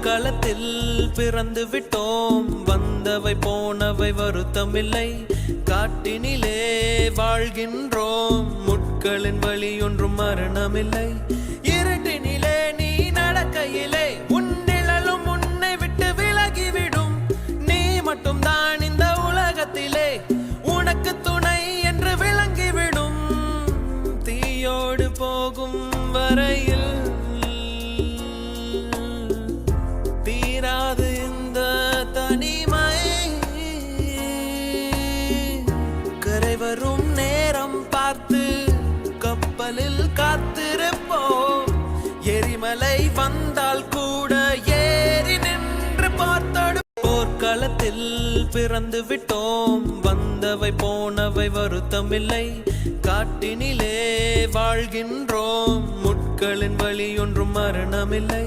போர்க்களத்தில் பிறந்து விட்டோம், வந்தவை போனவை வருத்தமில்லை. காட்டினிலே வாழ்கின்றோம், முட்களின் வழி ஒன்றும் மரணமில்லை. இருட்டினிலே நீ நடக்கையிலே உன் நிழலும் உன்னை விட்டு விலகிவிடும். நீ மட்டும் தான் இந்த உலகத்திலே உனக்கு துணை என்று விளங்கிவிடும். தீயோடு போகும் வரையில் தீராது இந்த தனிமை. கரை வரும் நேரம் பார்த்து கப்பலில் காத்திருப்போம். எரிமலை வந்தால் கூட ஏறி நின்று பார்த்தோடு. போர்க்களத்தில் பிறந்து விட்டோம், வந்தவை போனவை வருத்தமில்லை. காட்டினிலே வாழ்கின்றோம், முட்களின் வழி ஒன்றும் மரணமில்லை.